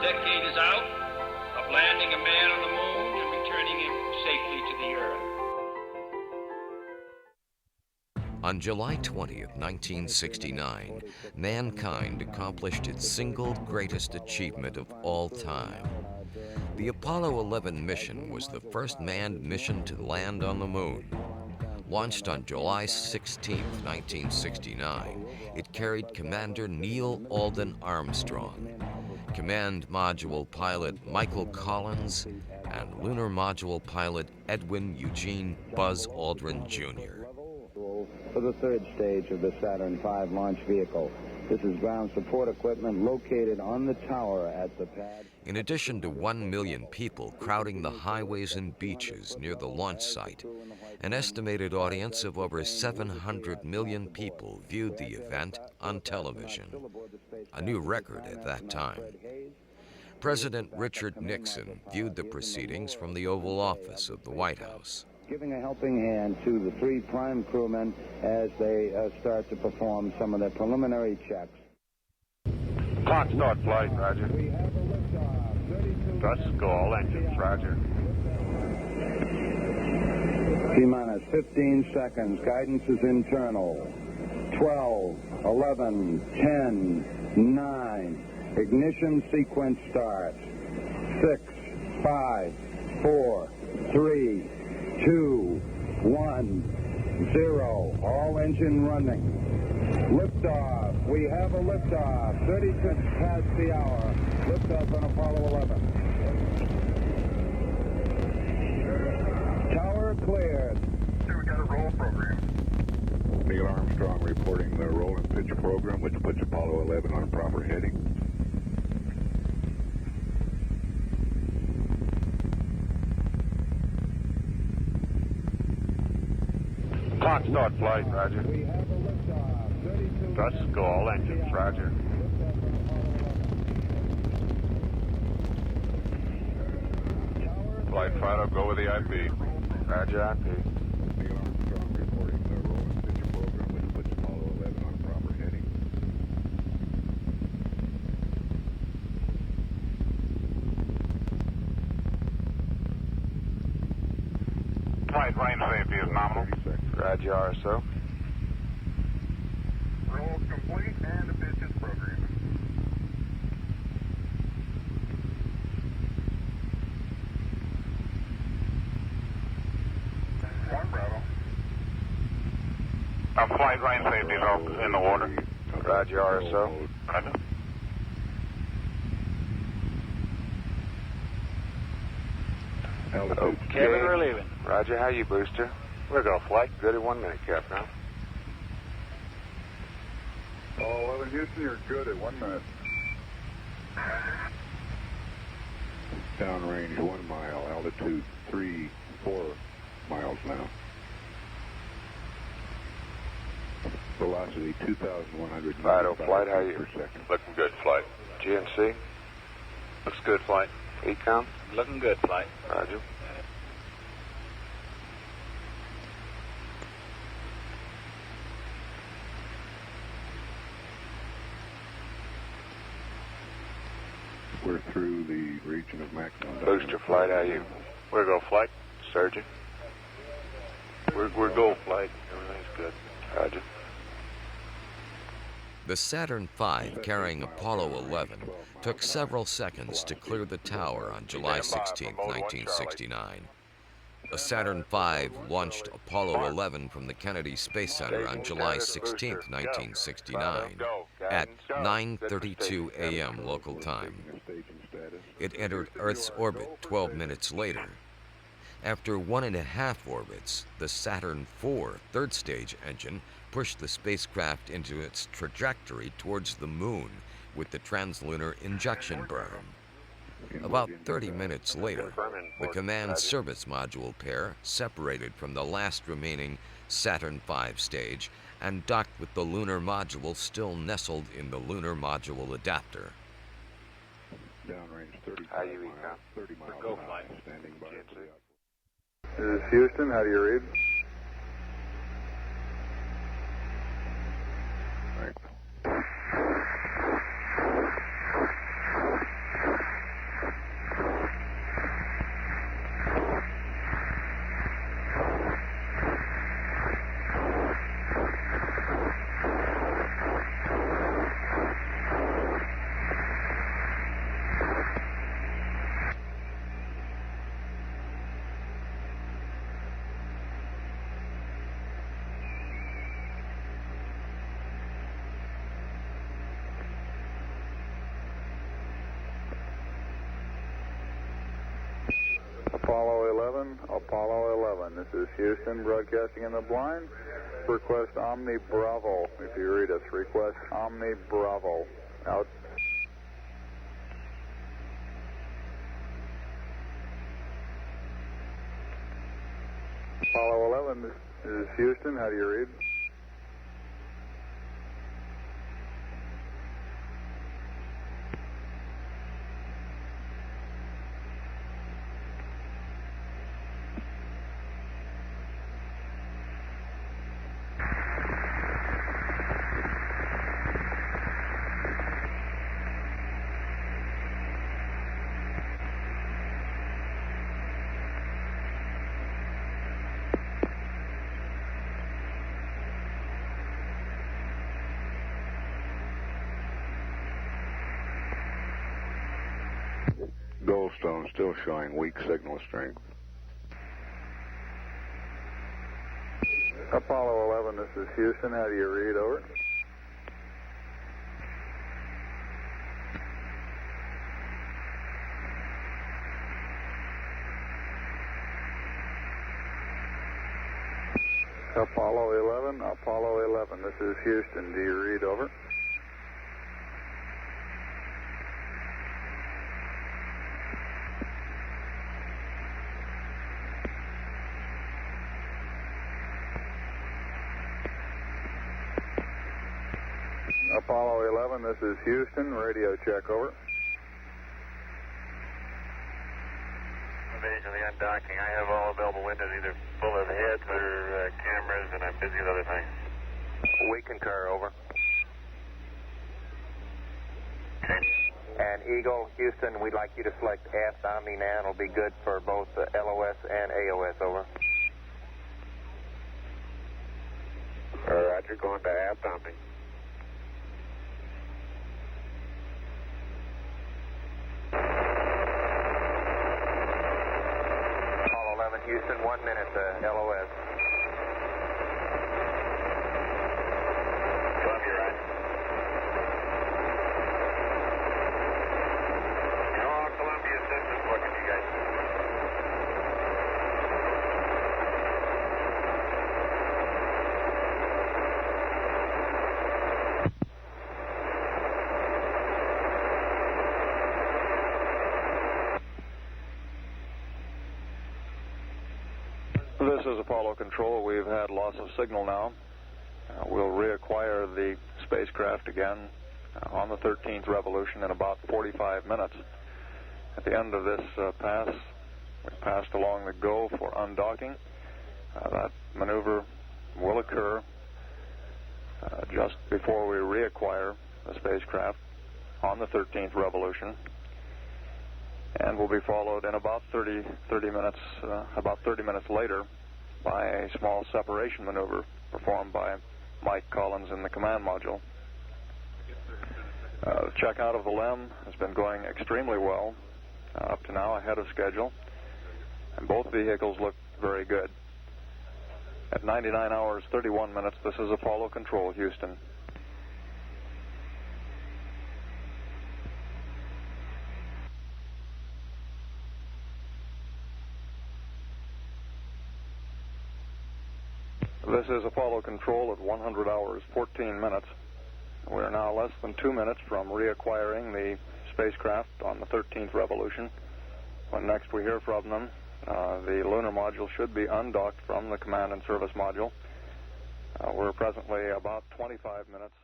decade is out of landing a man on the moon and returning him safely to the Earth. On July 20th, 1969, mankind accomplished its single greatest achievement of all time. The Apollo 11 mission was the first manned mission to land on the moon. Launched on July 16, 1969, it carried Commander Neil Alden Armstrong, Command Module pilot Michael Collins, and Lunar Module pilot Edwin Eugene Buzz Aldrin, Jr. For the third stage of the Saturn V launch vehicle. This is ground support equipment located on the tower at the pad. In addition to 1 million people crowding the highways and beaches near the launch site, an estimated audience of over 700 million people viewed the event on television, a new record at that time. President Richard Nixon viewed the proceedings from the Oval Office of the White House, giving a helping hand to the 3 prime crewmen as they start to perform some of their preliminary checks. Clock start flight, roger. We have a liftoff. 32 Thrusters go, all engines, roger. T-minus 15 seconds. Guidance is internal. 12, 11, 10, 9. Ignition sequence starts. 6, 5, 4, 3, 2, 1, 0. All engine running. Liftoff. We have a liftoff. 36 past the hour. Liftoff on Apollo 11. Tower cleared. We got a roll program. Neil Armstrong reporting the roll and pitch program, which puts Apollo 11 on a proper heading. Clock start flight, roger. We have a liftoff. 32 Thrusters go, all engines, roger. Flight Fido, go with the IP. Roger, IP. Neil Armstrong reporting the roll and pitch program, which puts Apollo 11 on a proper heading. Flight range safety is nominal. 30 seconds. Roger, RSO. Roll complete and the pitch is programmed. One Bravo. Flight range safety is all in the water. Roger, RSO. Roger. Okay. Kevin, we're leaving. Roger, how you, booster? We're going to flight. Good at 1 minute, Captain. Oh, 11 Houston, you're good at 1 minute. Downrange 1 mile, altitude 3, 4 miles now. Velocity 2,100 Fido, flight, how you? per second. Looking good, flight. GNC, Looks good, flight. Econ, Looking good, flight. Roger. We're through the region of maximum. Booster, flight, how you? We're go, flight. Surgeon. We're go, flight. Everything's good. Roger. The Saturn V carrying Apollo 11 took several seconds to clear the tower on July 16, 1969. The Saturn V launched Apollo 11 from the Kennedy Space Center on July 16, 1969 at 9:32 a.m. local time. It entered Earth's orbit 12 minutes later. After 1.5 orbits, the Saturn IV third stage engine pushed the spacecraft into its trajectory towards the moon with the translunar injection burn. About 30 minutes later, the command service module pair separated from the last remaining Saturn V stage and docked with the lunar module still nestled in the lunar module adapter. Downrange 30 How you, miles, Econ? 30 miles Go, an hour, flight. standing by. GNC. This is Houston, how do you read? Right. Apollo 11. This is Houston, broadcasting in the blind. Request Omni Bravo. If you read us, request Omni Bravo. Out. Apollo 11, this is Houston. How do you read? Goldstone still showing weak signal strength. Apollo 11, this is Houston. How do you read? Over. Apollo 11, this is Houston. Do you read? Over. Apollo 11, this is Houston. Radio check, over. Invasion of the undocking. I have all available windows either full of heads or cameras, and I'm busy with other things. We concur, over. Okay. And Eagle, Houston, we'd like you to select aft Omni-Nan. It'll be good for both LOS and AOS, over. Roger, going to aft Omni. Houston, 1 minute, LOS. Columbia, right? All Columbia systems looking, you guys. This is Apollo Control. We've had loss of signal now. We'll reacquire the spacecraft again on the 13th revolution in about 45 minutes. At the end of this pass, we passed along the go for undocking. That maneuver will occur just before we reacquire the spacecraft on the 13th revolution, and will be followed in about 30 minutes later by a small separation maneuver performed by Mike Collins in the command module. The checkout of the LEM has been going extremely well, up to now ahead of schedule, and both vehicles look very good. At 99 hours 31 minutes, this is Apollo Control, Houston. This is Apollo Control at 100 hours 14 minutes. We are now less than 2 minutes from reacquiring the spacecraft on the 13th revolution. When next we hear from them, the lunar module should be undocked from the command and service module. We're presently about 25 minutes